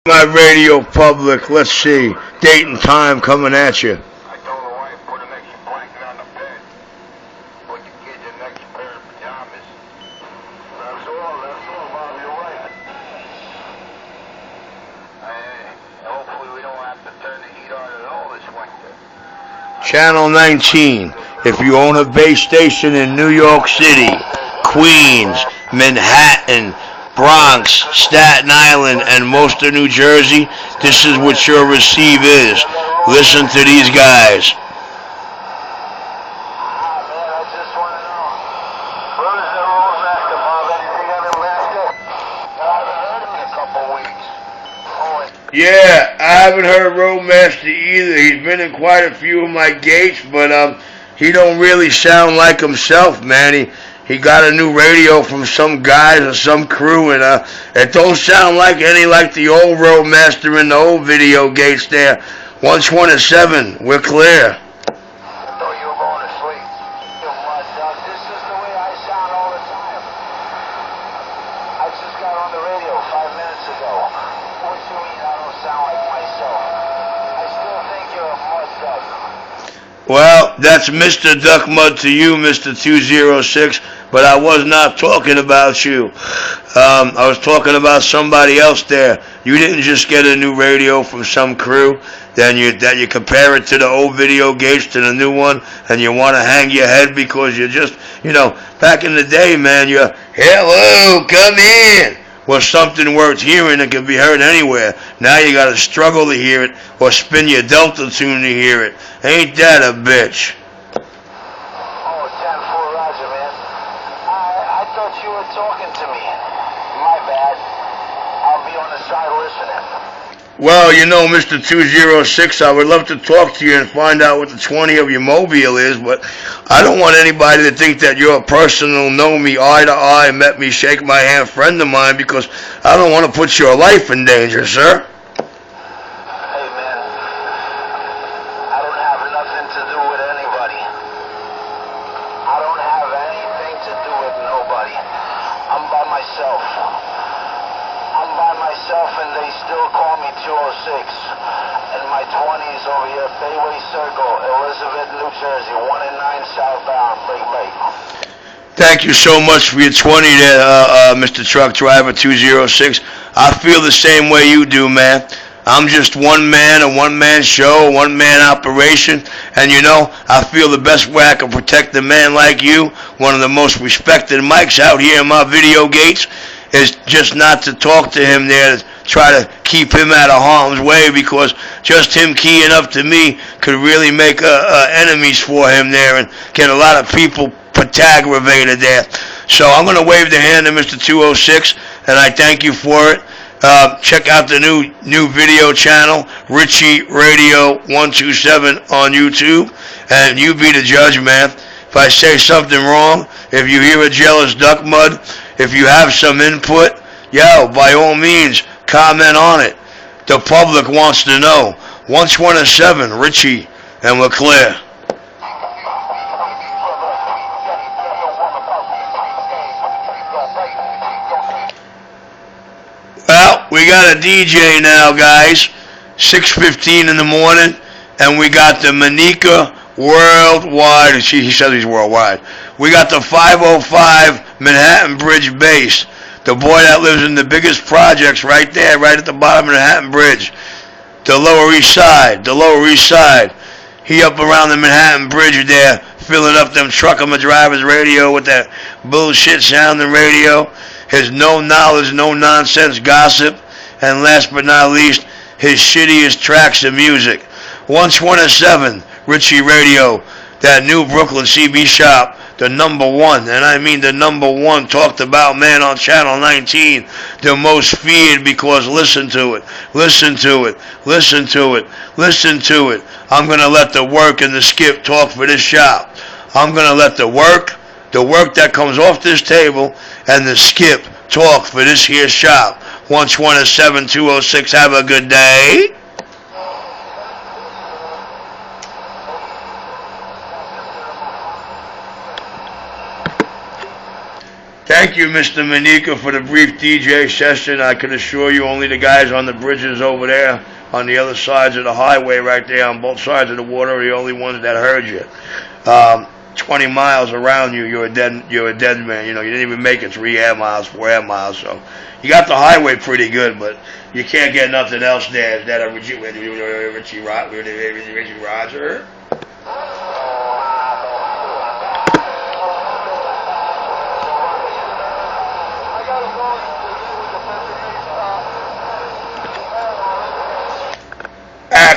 My radio public, let's see, date and time coming at you. I told the wife, put an extra blanket on the bed. Put your kids an extra pair of pajamas. That's all, Bob, you're right. Hopefully we don't have to turn the heat on at all this winter. Channel 19, if you own a base station in New York City, Queens, Manhattan, Bronx, Staten Island, and most of New Jersey, this is what your receive is. Listen to these guys. Yeah, I haven't heard Roadmaster either. He's been in quite a few of my gates, but he don't really sound like himself, man. He got a new radio from some guys or some crew, and it don't sound like any like the old Roadmaster in the old video gates there. 127, we're clear. Well, that's Mr. Duck Mud to you, Mr. 206, but I was not talking about you. I was talking about somebody else there. You didn't just get a new radio from some crew, then you compare it to the old video gates to the new one, and you want to hang your head because you just, back in the day, man, you're, hello, come in, was something worth hearing that could be heard anywhere. Now you got to struggle to hear it or spin your Delta tune to hear it. Ain't that a bitch? Oh, 10-4 Roger, man. I thought you were talking to me. My bad. I'll be on the side listening. Well, Mr. 206, I would love to talk to you and find out what the 20 of your mobile is, but I don't want anybody to think that you're a personal, know me eye to eye, met me, shake my hand friend of mine, because I don't want to put your life in danger, sir. Hey, man, I don't have nothing to do with anybody. I don't have anything to do with nobody. I'm by myself. And they still call me 206. And my 20's over here, Bayway Circle, Elizabeth, New Jersey, 1 and 9 southbound, Lake. Thank you so much for your 20 there, Mr. Truck Driver 206. I feel the same way you do, man. I'm just one man, a one-man show, a one-man operation, and I feel the best way I can protect a man like you, one of the most respected mics out here in my video gates, is just not to talk to him there, to try to keep him out of harm's way, because just him keying up to me could really make enemies for him there and get a lot of people aggravated there. So I'm going to wave the hand to Mr. 206, and I thank you for it. Check out the new video channel, Richie Radio 127 on YouTube, and you be the judge, man. If I say something wrong, if you hear a jealous duck mud, if you have some input, by all means, comment on it. The public wants to know. 127, Richie, and we're clear. Well, we got a DJ now, guys. 6:15 in the morning, and we got the Manica Worldwide. He says he's worldwide. We got the 505 Manhattan Bridge base. The boy that lives in the biggest projects right there, right at the bottom of Manhattan Bridge. The Lower East Side. He up around the Manhattan Bridge there, filling up them trucker drivers' radio with that bullshit sounding radio. His no knowledge, no nonsense gossip, and last but not least, his shittiest tracks of music. 127, Richie Radio, that new Brooklyn CB shop, the number one, and I mean the number one talked about man on Channel 19, the most feared, because listen to it. I'm going to let the work and the skip talk for this shop. I'm going to let the work that comes off this table, and the skip talk for this here shop. 127, 206, have a good day. Thank you, Mr. Manika, for the brief DJ session. I can assure you only the guys on the bridges over there on the other sides of the highway right there on both sides of the water are the only ones that heard you. 20 miles around you, you're a dead man. You know, you didn't even make it 3 air miles, 4 air miles. So you got the highway pretty good, but you can't get nothing else there. Is that a Richie Roger?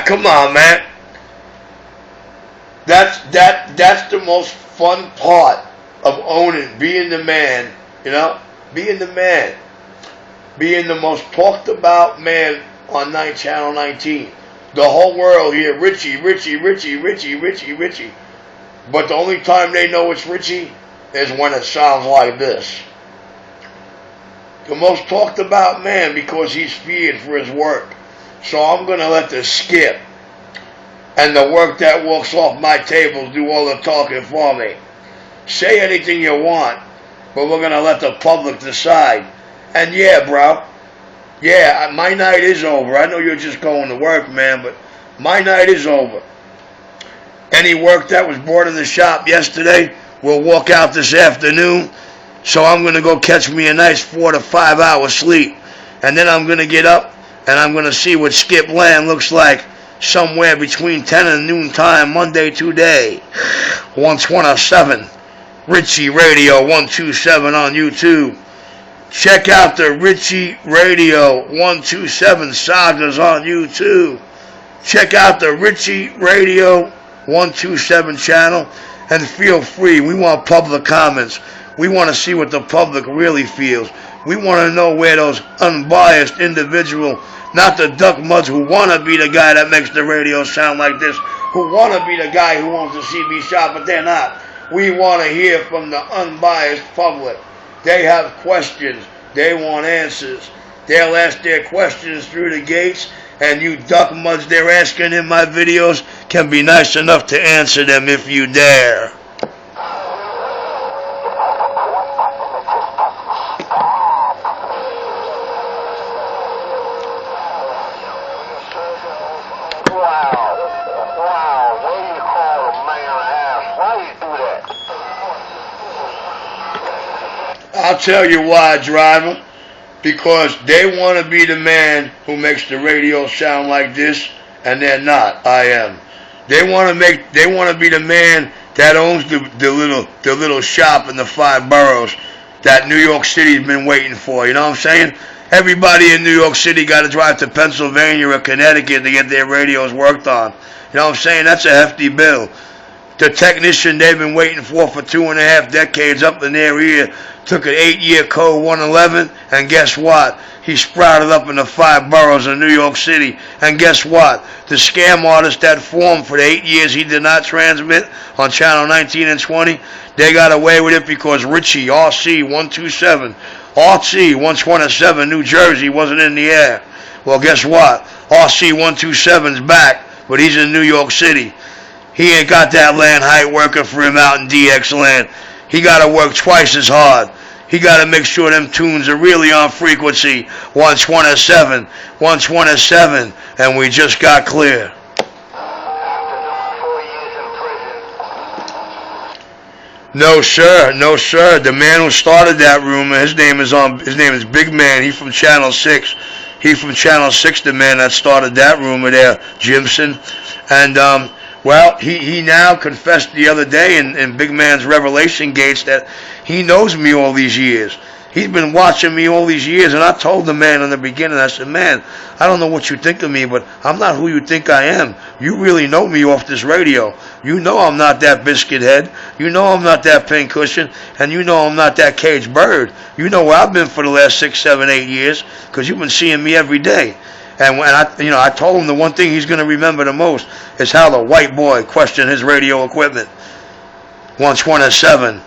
Come on, man. That's the most fun part of owning, being the man, you know, being the man, being the most talked about man on Channel 19. The whole world here, Richie. But the only time they know it's Richie is when it sounds like this. The most talked about man because he's feared for his work. So I'm going to let the skip and the work that walks off my table do all the talking for me. Say anything you want, but we're going to let the public decide. And yeah, bro, yeah, my night is over. I know you're just going to work, man, but my night is over. Any work that was brought in the shop yesterday will walk out this afternoon. So I'm going to go catch me a nice 4 to 5 hour sleep. And then I'm going to get up and I'm going to see what Skip Land looks like somewhere between 10 and noon time, Monday today. 127, Richie Radio 127 on YouTube. Check out the Richie Radio 127 sagas on YouTube. Check out the Richie Radio 127 channel and feel free. We want public comments. We want to see what the public really feels. We want to know where those unbiased individual, not the duck muds who want to be the guy that makes the radio sound like this, who want to be the guy who owns the CB shop, but they're not. We want to hear from the unbiased public. They have questions. They want answers. They'll ask their questions through the gates, and you duck muds they're asking in my videos can be nice enough to answer them if you dare. I'll tell you why, driver. Because they want to be the man who makes the radio sound like this, and they're not. I am. They want to be the man that owns the little shop in the 5 boroughs that New York City's been waiting for. You know what I'm saying? Everybody in New York City got to drive to Pennsylvania or Connecticut to get their radios worked on. You know what I'm saying? That's a hefty bill. The technician they've been waiting for 2.5 decades up in their ear took an 8-year code 111, and guess what? He sprouted up in the 5 boroughs of New York City. And guess what? The scam artist that formed for the 8 years he did not transmit on Channel 19 and 20, they got away with it because Richie, RC 127, RC 127, New Jersey wasn't in the air. Well, guess what? RC 127's back, but he's in New York City. He ain't got that land height working for him out in DX land. He got to work twice as hard. He got to make sure them tunes are really on frequency 127, and we just got clear. No sir. The man who started that rumor, his name is Big Man. He's from Channel 6. He's from Channel 6, the man that started that rumor there, Jimson. And well, he now confessed the other day in Big Man's Revelation Gates that he knows me all these years. He's been watching me all these years, and I told the man in the beginning, I said, man, I don't know what you think of me, but I'm not who you think I am. You really know me off this radio. You know I'm not that biscuit head. You know I'm not that pincushion, and you know I'm not that caged bird. You know where I've been for the last 6, 7, 8 years, because you've been seeing me every day. And when I told him the one thing he's going to remember the most is how the white boy questioned his radio equipment. 127.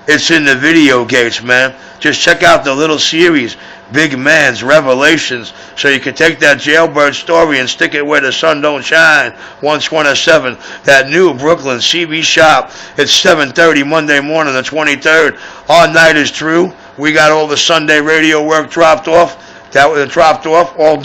It's in the video gates, man. Just check out the little series, Big Man's Revelations, so you can take that jailbird story and stick it where the sun don't shine. 127. That new Brooklyn CB shop. It's 7:30 Monday morning, the 23rd. Our night is through. We got all the Sunday radio work dropped off. That was dropped off, all done.